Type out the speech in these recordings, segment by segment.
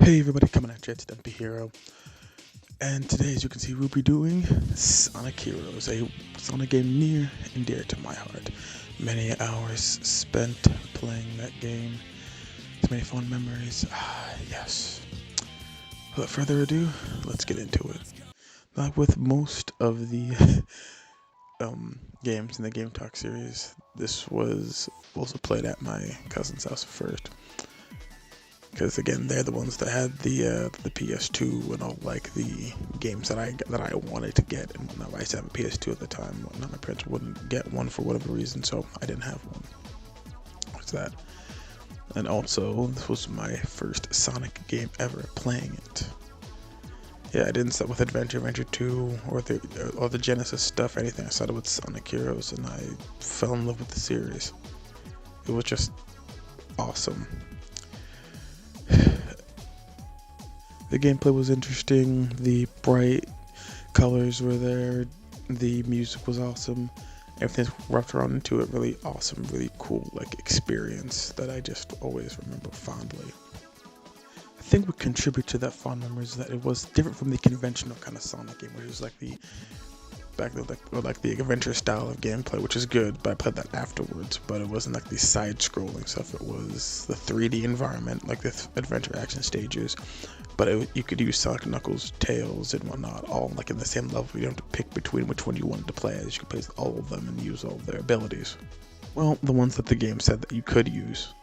Hey everybody, coming at you, it's Dumpy Hero, and today, as you can see, we'll be doing Sonic Heroes, a Sonic game near and dear to my heart. Many hours spent playing that game, so many fond memories. Yes. Without further ado, let's get into it. Like with most of the games in the Game Talk series, this was also played at my cousin's house first. Because again, they're the ones that had the PS2 and all like the games that I wanted to get and whatnot. I used to have a PS2 at the time. And whatnot. My parents wouldn't get one for whatever reason, so I didn't have one. What's that? And also, this was my first Sonic game ever playing it. Yeah, I didn't start with Adventure 2 or the Genesis stuff, anything. I started with Sonic Heroes, and I fell in love with the series. It was just awesome. The gameplay was interesting, the bright colors were there, the music was awesome, everything wrapped around into it really awesome, really cool experience that I just always remember fondly. I think what contributed to that fond memory is that it was different from the conventional kind of Sonic game, which was like the adventure style of gameplay, which is good, but I played that afterwards. But it wasn't like the side-scrolling stuff. It was the 3D environment, like the adventure action stages. But you could use Sonic, Knuckles, Tails, and whatnot, all like in the same level. You don't have to pick between which one you wanted to play as. You could play all of them and use all of their abilities. Well, the ones that the game said that you could use.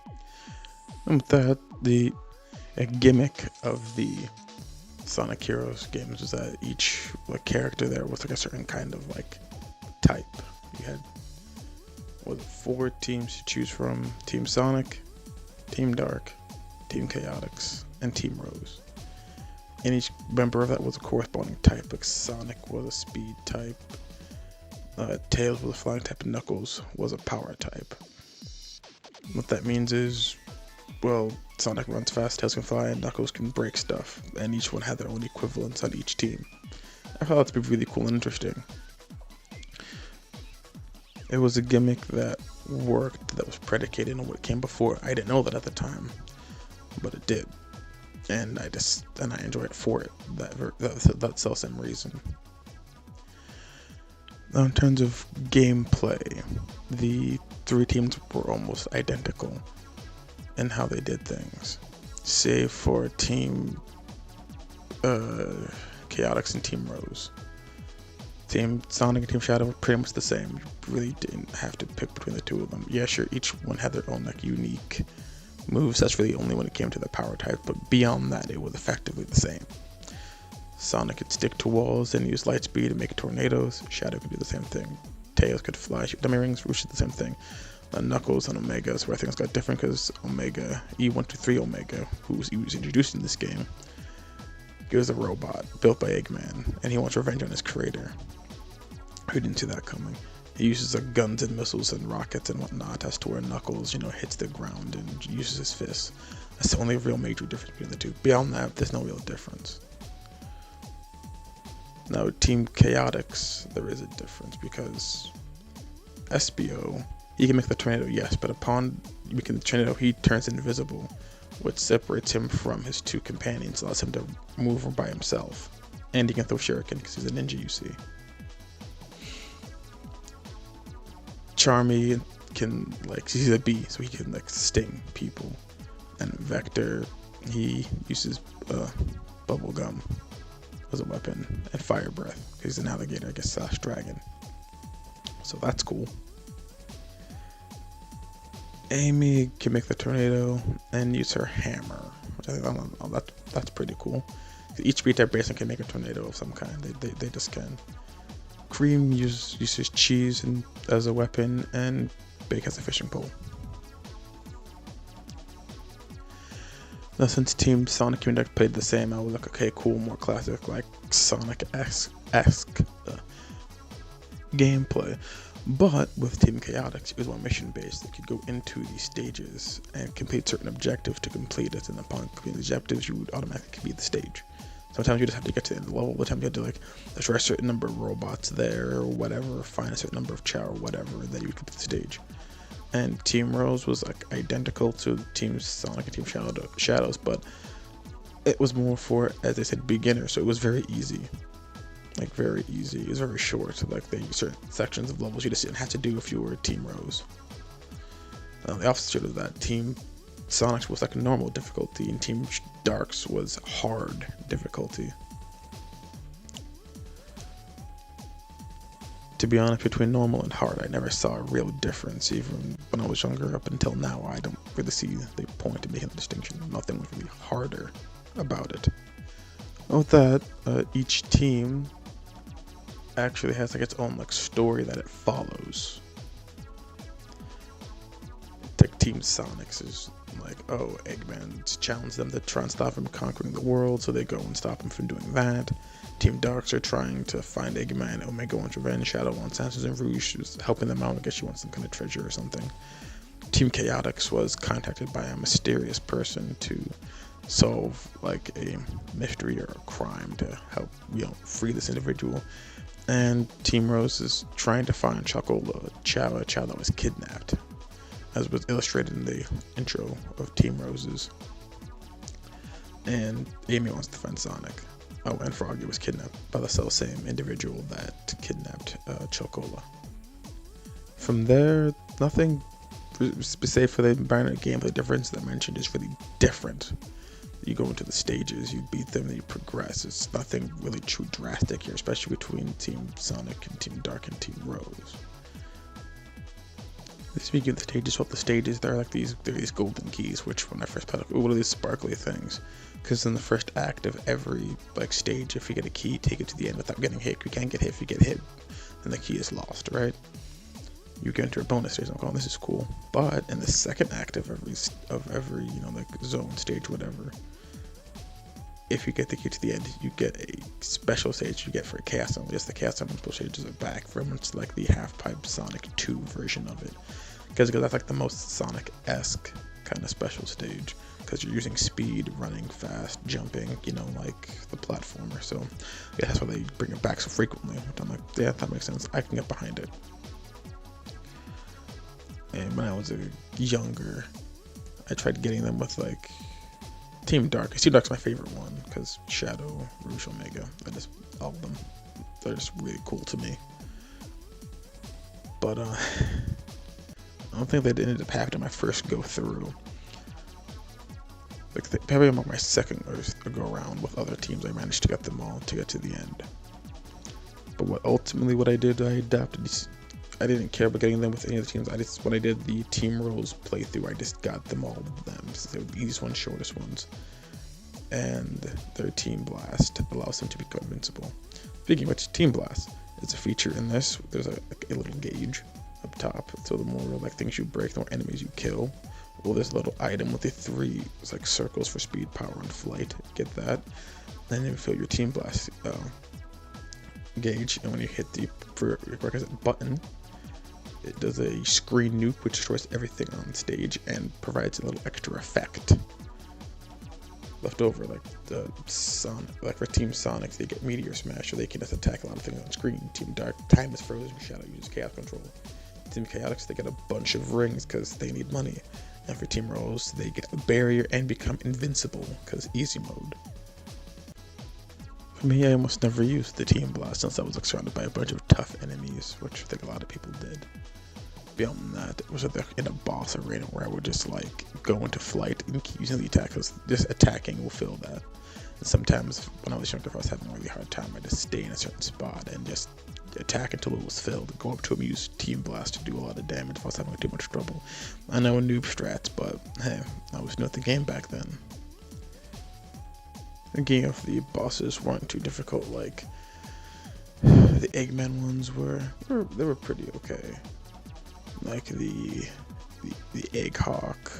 And with that, a gimmick of the Sonic Heroes games was that each character there was a certain kind of type. You had 4 teams to choose from: Team Sonic, Team Dark, Team Chaotix, and Team Rose. And each member of that was a corresponding type. Like Sonic was a speed type, Tails was a flying type, and Knuckles was a power type. What that means is, well, Sonic runs fast, Tails can fly, and Knuckles can break stuff, and each one had their own equivalents on each team. I thought that to be really cool and interesting. It was a gimmick that worked, that was predicated on what came before. I didn't know that at the time, but it did, and I enjoyed it for it. That same reason. Now, in terms of gameplay, the 3 teams were almost identical and how they did things, save for Team Chaotix and Team Rose. Team Sonic and Team Shadow were pretty much the same. You really didn't have to pick between the two of them. Yeah, sure, each one had their own unique moves. That's really only when it came to the power type, but beyond that, it was effectively the same. Sonic could stick to walls and use light speed to make tornadoes. Shadow could do the same thing. Tails could fly, shoot dummy rings. Rouge did the same thing. Knuckles and Omega is where things got different, because Omega, E123 Omega, who was introduced in this game, he was a robot built by Eggman, and he wants revenge on his creator. Who didn't see that coming? He uses guns and missiles and rockets and whatnot, as to where Knuckles, hits the ground and uses his fists. That's the only real major difference between the two. Beyond that, there's no real difference. Now, Team Chaotix, there is a difference, because Espio, he can make the tornado, yes, but upon making the tornado, he turns invisible, which separates him from his 2 companions, allows him to move by himself. And he can throw shuriken, because he's a ninja, you see. Charmy can, he's a bee, so he can, sting people. And Vector, he uses bubblegum as a weapon, and fire breath, because he's an alligator, I guess, / dragon. So that's cool. Amy can make the tornado and use her hammer, which I think that's pretty cool. Each B-type person can make a tornado of some kind. They just can. Cream uses cheese as a weapon, and Bake has a fishing pole. Now, since Team Sonic and Duck played the same, I was like, okay, cool, more classic, Sonic-esque gameplay. But with Team Chaotix, it was more mission-based. They could go into these stages and complete certain objectives to complete it, and upon completing the objectives, you would automatically complete the stage. Sometimes you just have to get to the end of the level. Other times you have to destroy a certain number of robots there, or whatever, find a certain number of chow or whatever, that you would complete the stage. And Team Rose was identical to Team Sonic and Team Shadows, but it was more for, as I said, beginner, so it was very easy. Like, very easy. It was very short. Like, the certain sections of levels you just didn't have to do if you were Team Rose. The opposite of that, Team Sonic's was like normal difficulty, and Team Dark's was hard difficulty. To be honest, between normal and hard, I never saw a real difference. Even when I was younger, up until now, I don't really see the point in making the distinction. Nothing was really harder about it. With that, each team actually has like its own like story that it follows. Like Team Sonic's is like, oh, Eggman challenged them to try and stop him conquering the world, so they go and stop him from doing that. Team Darks are trying to find Eggman. Omega wants revenge. Shadow wants answers, and Rouge is helping them out. I guess she wants some kind of treasure or something. Team Chaotix was contacted by a mysterious person to solve like a mystery or a crime to help, free this individual. And Team Rose is trying to find Chocola, a child that was kidnapped, as was illustrated in the intro of Team Rose's. And Amy wants to find Sonic. Oh, and Froggy was kidnapped by the same individual that kidnapped Chocola. From there, nothing, save for the environment gameplay difference that I mentioned, is really different. You go into the stages, you beat them, then you progress. It's nothing really too drastic here, especially between Team Sonic and Team Dark and Team Rose. Speaking of the stages, there are these golden keys, which when I first played, what are these sparkly things? Because in the first act of every stage, if you get a key, take it to the end without getting hit. You can't get hit. If you get hit, then the key is lost, right? You get into a bonus stage. I'm going, this is cool. But in the second act of every zone, stage, whatever, if you get the key to the end, you get a special stage you get for a Chaos Emerald. Yes, the Chaos Emerald stages are back, very much like the Half-Pipe Sonic 2 version of it. Because that's like the most Sonic-esque kind of special stage. Because you're using speed, running fast, jumping, like the platformer. So yeah, that's why they bring it back so frequently. I'm like, yeah, that makes sense. I can get behind it. And when I was younger, I tried getting them with Team Dark. Team Dark's my favorite one because Shadow, Rouge, Omega, all of them, they're just really cool to me. But I don't think they ended up happening my first go through. Probably on my second go around with other teams, I managed to get them all to get to the end. But what I did, I adapted. I didn't care about getting them with any of the teams. When I did the Team Rose playthrough, I just got them all of them. So they were the easiest ones, shortest ones. And their Team Blast allows them to become invincible. Speaking of which, Team Blast is a feature in this. There's a little gauge up top. So the more things you break, the more enemies you kill. Well, there's a little item with the 3 circles for speed, power, and flight. Get that. Then you fill your Team Blast gauge, and when you hit the prerequisite button, it does a screen nuke, which destroys everything on stage and provides a little extra effect left over, the Sonic. For Team Sonic, they get Meteor Smash, so they can just attack a lot of things on screen. Team Dark, time is frozen. Shadow uses Chaos Control. Team Chaotix, they get a bunch of rings because they need money. And for Team Rose, they get a barrier and become invincible because easy mode. For me, I almost never used the Team Blast since I was surrounded by a bunch of tough enemies, which I think a lot of people did. Beyond that, it was in a boss arena where I would just go into flight and keep using the attack, because just attacking will fill that. And sometimes when I was younger, if I was having a really hard time, I'd just stay in a certain spot and just attack until it was filled, go up to him, use Team Blast to do a lot of damage if I was having too much trouble. I know noob strats, but hey, I was new at the game back then. Again, if the bosses weren't too difficult, the Eggman ones were pretty okay. The Egg Hawk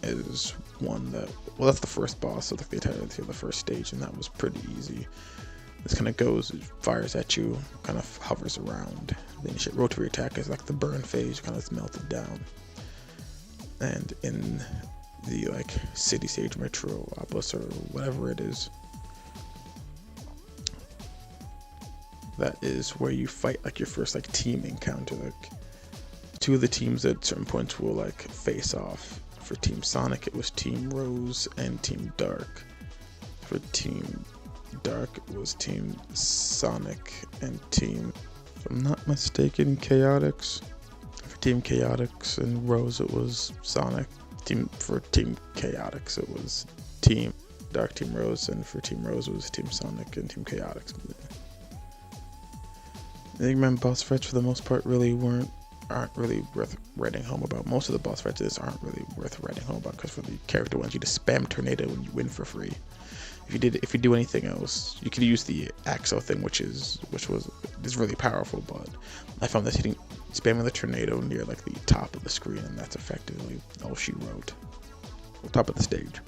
is one that, that's the first boss, so they tied it to the first stage, and that was pretty easy. This kind of goes, it fires at you, kind of hovers around. Then your rotary attack is the burn phase, kind of melted down. And in the City Stage Metropolis or whatever it is, that is where you fight your first team encounter. Two of the teams at certain points will face off. For Team Sonic, it was Team Rose and Team Dark. For Team Dark, it was Team Sonic and Team, if I'm not mistaken, Chaotix. For Team Chaotix and Rose, it was Sonic. For Team Chaotix, it was Team Dark, Team Rose, and for Team Rose, it was Team Sonic and Team Chaotix. The Eggman boss fights, for the most part, aren't really worth writing home about. Most of the boss fights aren't really worth writing home about, because for the character ones, you just spam Tornado and you win for free. If you do anything else, you could use the Axo thing, which is really powerful. But I found that spamming the Tornado near like the top of the screen, and that's effectively all she wrote. Top of the stage.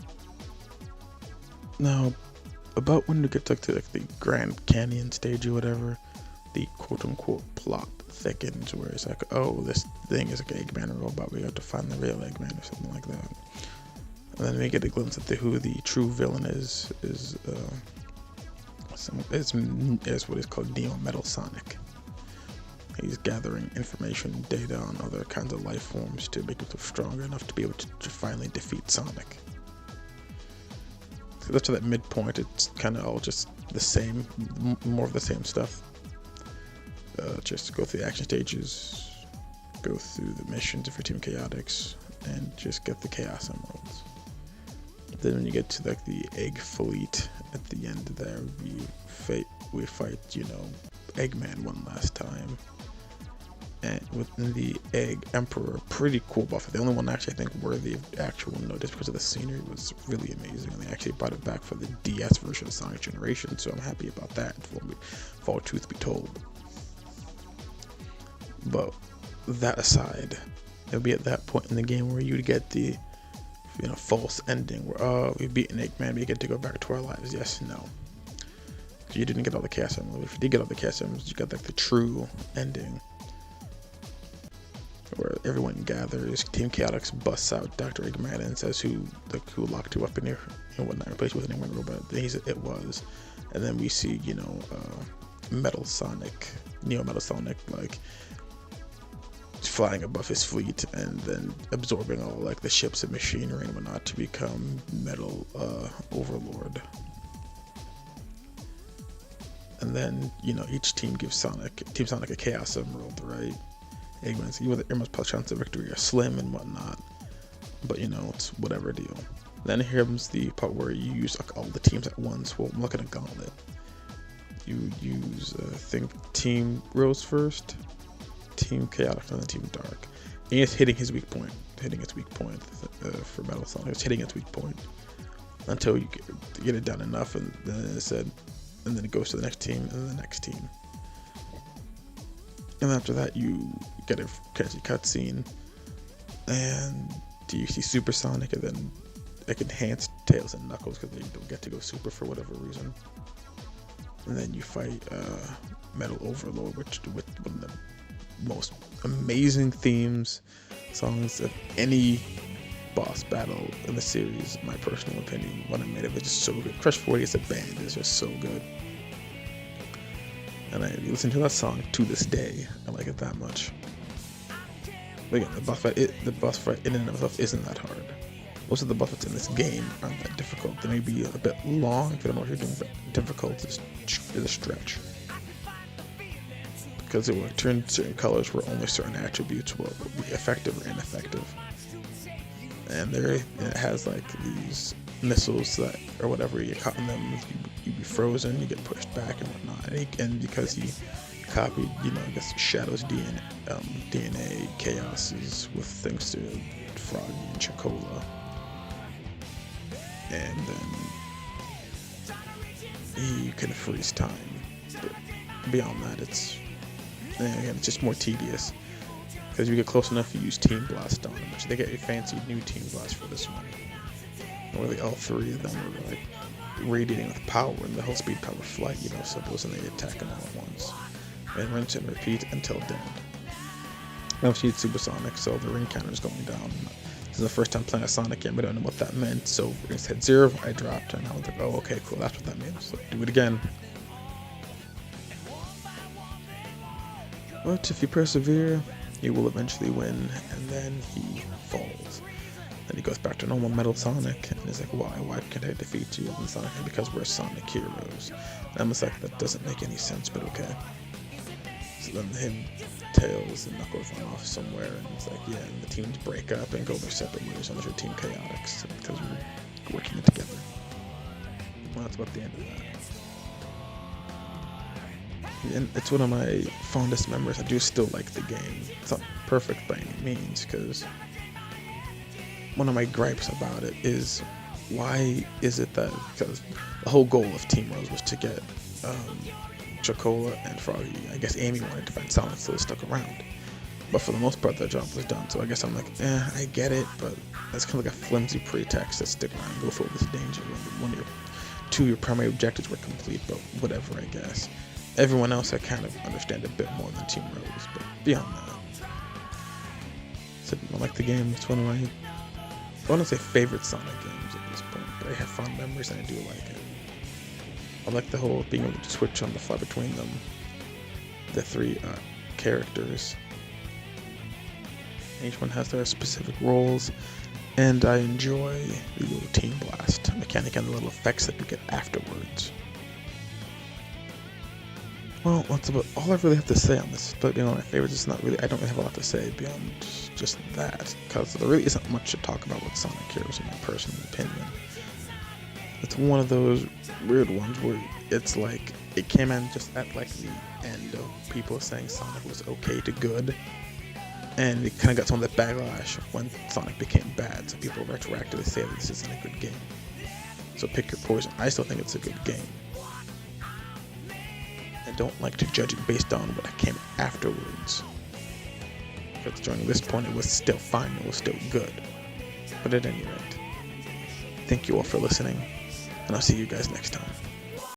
Now, about when you get to like the Grand Canyon stage or whatever, the quote-unquote plot thickens, where it's like, oh, this thing is like an Eggman robot, we have to find the real Eggman or something like that. And then we get a glimpse at who the true villain is what is called Neo Metal Sonic. He's gathering information and data on other kinds of life forms to make himself stronger enough to be able to finally defeat Sonic. So that's to that midpoint, it's kind of all just the same, more of the same stuff. Just go through the action stages, go through the missions for Team Chaotix, and just get the Chaos Emeralds. Then when you get to like the Egg Fleet at the end there, we fight, Eggman one last time. And within the Egg Emperor, pretty cool buff. The only one actually I think worthy of actual notice because of the scenery was really amazing. And they actually brought it back for the DS version of Sonic Generation, so I'm happy about that, if all truth be told. But that aside, it'll be at that point in the game where you'd get the false ending where, oh, we've beaten Eggman, we get to go back to our lives. Yes, no. You didn't get all the Chaos Emeralds. If you did get all the Chaos Emeralds, you got like the true ending, where everyone gathers. Team Chaotix busts out Dr. Eggman and says who locked you up in here and whatnot, replaced with an Eggman robot. It was. And then we see, Metal Sonic, Neo Metal Sonic, like flying above his fleet and then absorbing all like the ships and machinery and whatnot to become Metal Overlord. And then, each team gives Team Sonic a Chaos Emerald, right? Eggman's whether Emerald's plus chance of victory are slim and whatnot, but it's whatever deal. Then here comes the part where you use like all the teams at once. Well, look at a gauntlet. You use Team Rose first, Team Chaotix, and then Team Dark. And it's hitting its weak point for Metal Sonic. It's hitting its weak point until you get it down enough, and then it goes to the next team and the next team. And after that, you get a cutscene, and you see Super Sonic, and then like enhanced Tails and Knuckles because they don't get to go super for whatever reason. And then you fight Metal Overlord, with one of the most amazing songs of any boss battle in the series, in my personal opinion. What I made of it is just so good. Crush 40 as a band is just so good. And I listen to that song to this day. I like it that much. But again, the boss fight in and of itself isn't that hard. Most of the boss fights in this game aren't that difficult. They may be a bit long if you don't know what you're doing, but difficult is a stretch. Because it will turn certain colors where only certain attributes will be effective or ineffective. And it has like these missiles that, or whatever, you caught in them, you be frozen, you get pushed back and whatnot. And because he copied, I guess Shadow's DNA chaoses with thanks to Froggy and Chocola. And then he can freeze time. But beyond that, it's just more tedious. Because you get close enough, you use Team Blast on them, which they get a fancy new Team Blast for this one. Really, all three of them are like radiating with power and the whole speed, power, flight, symbols, and they attack them all at once. And rinse and repeat until dead. Now she needs Super Sonic, so the ring counter is going down. This is the first time playing a Sonic game, but I don't know what that meant. So it said 0, I dropped, and I was like, oh, okay, cool, that's what that means. So do it again. But if you persevere, you will eventually win, and then he falls. Then he goes back to normal Metal Sonic, and he's like, why? Why can't I defeat you? And Sonic, because we're Sonic heroes. And I'm just like, that doesn't make any sense, but okay. So then him, Tails, and Knuckles run off somewhere, and it's like, yeah, and the teams break up and go their separate ways unless you're Team Chaotix, because we're working it together. Well, that's about the end of that. And it's one of my fondest memories. I do still like the game. It's not perfect by any means, because one of my gripes about it is, why is it that, because the whole goal of Team Rose was to get Chocola and Froggy. I guess Amy wanted to find Sonic, so they stuck around. But for the most part, that job was done. So I guess I'm like, I get it, but that's kind of like a flimsy pretext to stick around and go for this danger when your primary objectives were complete, but whatever, I guess. Everyone else I kind of understand a bit more than Team Rose, but beyond that. So I like the game. It's one of my, I want to say favorite Sonic games at this point, but I have fond memories and I do like it. I like the whole being able to switch on the fly between them, the three characters. Each one has their specific roles, and I enjoy the little Team Blast mechanic and the little effects that you get afterwards. Well, that's about all I really have to say on this. But being one of my favorites, it's not really, I don't really have a lot to say beyond just that, because there really isn't much to talk about with Sonic Heroes in my personal opinion. It's one of those weird ones where it's like, it came in just at like the end of people saying Sonic was okay to good, and it kind of got some of that backlash when Sonic became bad, so people retroactively say that this isn't a good game. So pick your poison. I still think it's a good game. I don't like to judge it based on what came afterwards, because during this point it was still fine, it was still good. But at any rate, thank you all for listening, and I'll see you guys next time.